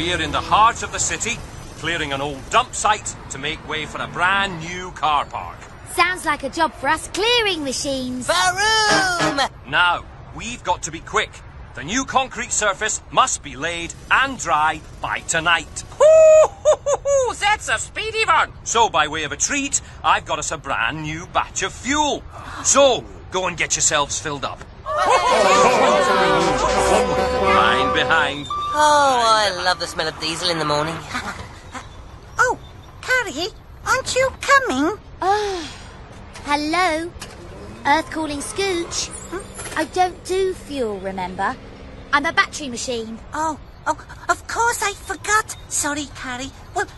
We're in the heart of the city, clearing an old dump site to make way for a brand new car park. Sounds like a job for us clearing machines. Varoom! Now, we've got to be quick. The new concrete surface must be laid and dry by tonight. Hoo-hoo-hoo-hoo! That's a speedy one. So, by way of a treat, I've got us a brand new batch of fuel. So, go and get yourselves filled up. Line behind. Oh, I love the smell of diesel in the morning. Oh, Carrie, aren't you coming? Oh, hello. Earth calling Scooch. I don't do fuel, remember? I'm a battery machine. Oh, of course I forgot. Sorry, Carrie. Well,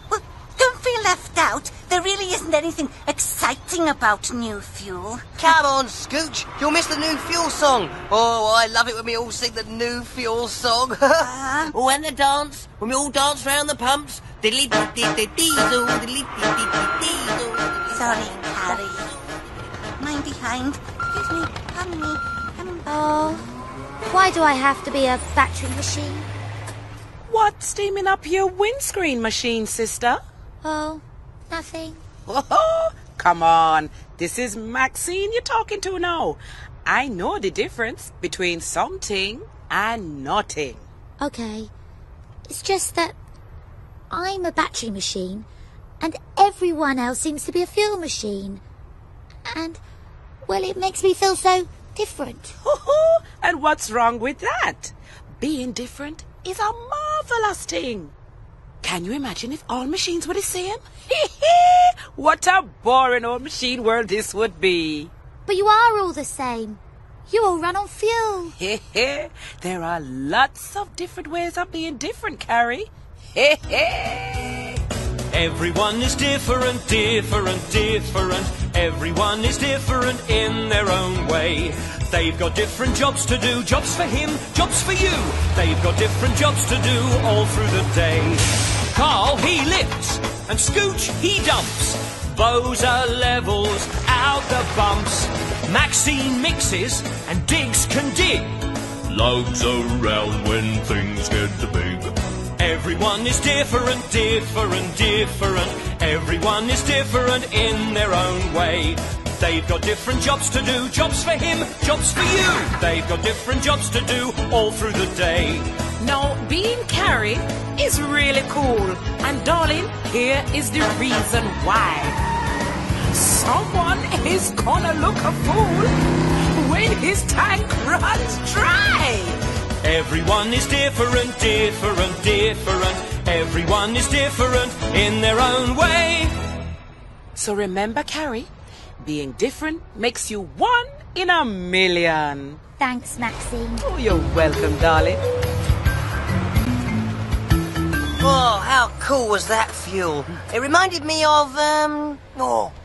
don't feel left out. There really isn't anything exciting about new fuel. Come on, Scooch. You'll miss the new fuel song. Oh, I love it when we all sing the new fuel song. When they dance, when we all dance round the pumps. Diddly-diddly-diesel, diddly-diddly-diesel. Sorry, Carrie. Mine behind. Excuse me. Come. Oh, why do I have to be a battery machine? What's steaming up your windscreen machine, sister? Oh, nothing. Oh, come on. This is Maxine you're talking to now. I know the difference between something and nothing. Okay. It's just that I'm a battery machine and everyone else seems to be a fuel machine. And, well, it makes me feel so different. And what's wrong with that? Being different is a marvelous thing. Can you imagine if all machines were the same? What a boring old machine world this would be. But you are all the same. You all run on fuel. There are lots of different ways of being different, Carrie. Everyone is different, different, different. Everyone is different in their own way. They've got different jobs to do, jobs for him, jobs for you. They've got different jobs to do all through the day. Carl, he lifts, and Scooch, he dumps. Boza levels out the bumps. Maxine mixes, and Diggs can dig. Loads around when things get too big. Everyone is different, different, different. Everyone is different in their own way. They've got different jobs to do, jobs for him, jobs for you. They've got different jobs to do all through the day. Now, being Carrie is really cool. And darling, here is the reason why. Someone is gonna look a fool when his tank runs dry. Everyone is different, different, different. Everyone is different in their own way. So remember, Carrie, being different makes you one in a million. Thanks, Maxine. Oh, you're welcome, darling. Oh, how cool was that fuel? It reminded me of,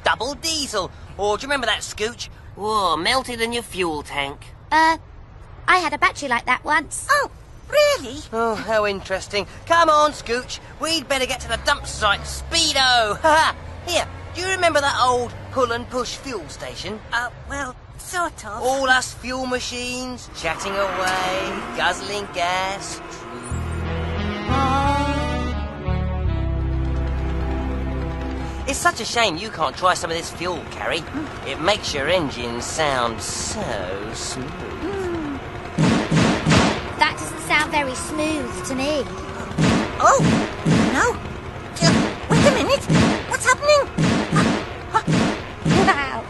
double diesel. Or do you remember that, Scooch? Whoa, melted in your fuel tank. I had a battery like that once. Oh, really? Oh, how interesting. Come on, Scooch. We'd better get to the dump site. Speedo! Ha! Here, do you remember that old pull and push fuel station? Well, sort of. All us fuel machines, chatting away, guzzling gas. It's such a shame you can't try some of this fuel, Carrie. It makes your engine sound so smooth. That doesn't sound very smooth to me. Oh, no. Wait a minute. What's happening? Wow.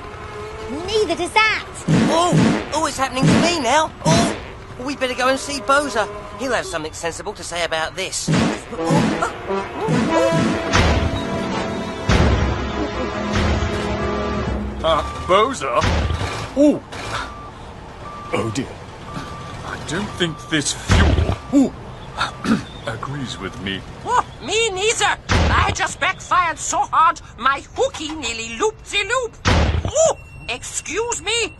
Neither does that. Oh, it's happening to me now. Oh, we better go and see Boza. He'll have something sensible to say about this. Boza? Oh. Oh dear. I don't think this fuel agrees with me. Oh, me neither. I just backfired so hard, my hooky nearly looped the loop. Oh, excuse me?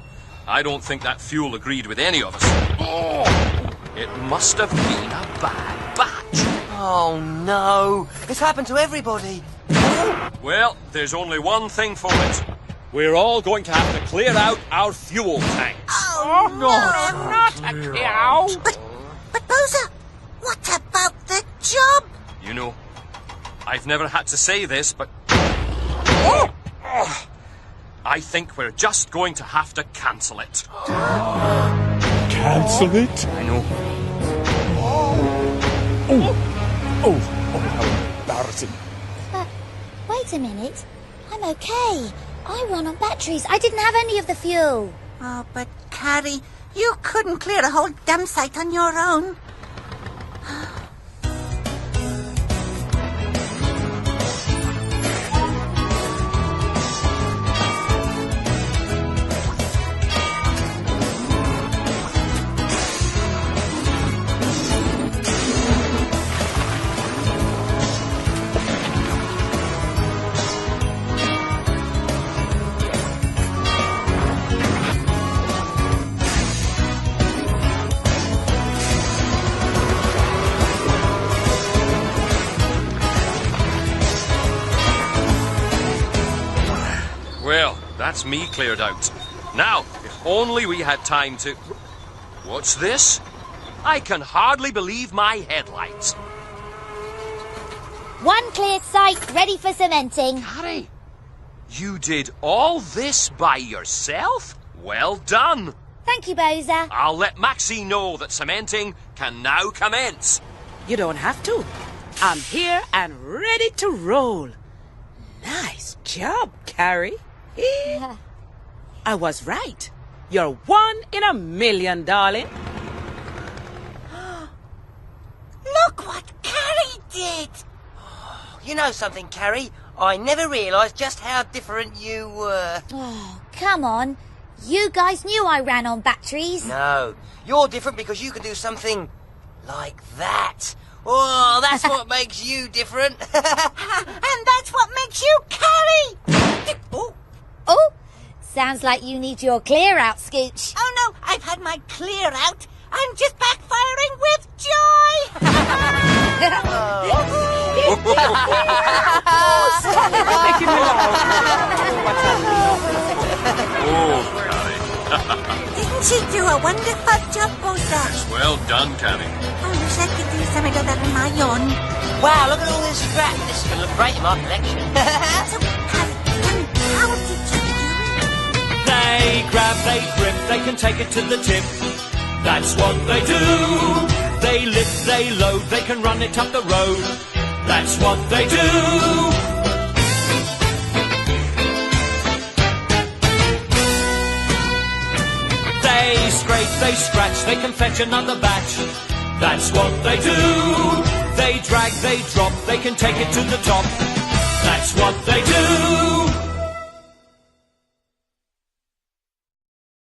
I don't think that fuel agreed with any of us. Oh, it must have been a bad batch. Oh no, it's happened to everybody. Well, there's only one thing for it. We're all going to have to clear out our fuel tanks. Oh, Not a cow. But Boza, what about the job? You know, I've never had to say this, but... I think we're just going to have to cancel it. Cancel it? I know. Oh, how embarrassing. But wait a minute. I'm okay. I run on batteries. I didn't have any of the fuel. Oh, but Carrie, you couldn't clear a whole dump site on your own. Well, that's me cleared out. Now, if only we had time to... What's this? I can hardly believe my headlights. One cleared site, ready for cementing. Carrie, you did all this by yourself? Well done. Thank you, Bowser. I'll let Maxie know that cementing can now commence. You don't have to. I'm here and ready to roll. Nice job, Carrie. I was right. You're 1 in a million, darling. Look what Carrie did! You know something, Carrie? I never realised just how different you were. Oh, come on. You guys knew I ran on batteries. No, you're different because you can do something like that. Oh, that's what makes you different. And that's what makes you Carrie! Oh, sounds like you need your clear out, Scooch. Oh no, I've had my clear out. I'm just backfiring with joy! Didn't she do a wonderful job, Bowser? Well done, Carrie. I wish I could do something of that on my own. Wow, look at all this scrap. This is going to look great in my collection. So, Carrie, tell me, how did you do it? They grab, they grip, they can take it to the tip. That's what they do. They lift, they load, they can run it up the road. That's what they do. They scrape, they scratch, they can fetch another batch. That's what they do. They drag, they drop, they can take it to the top. That's what they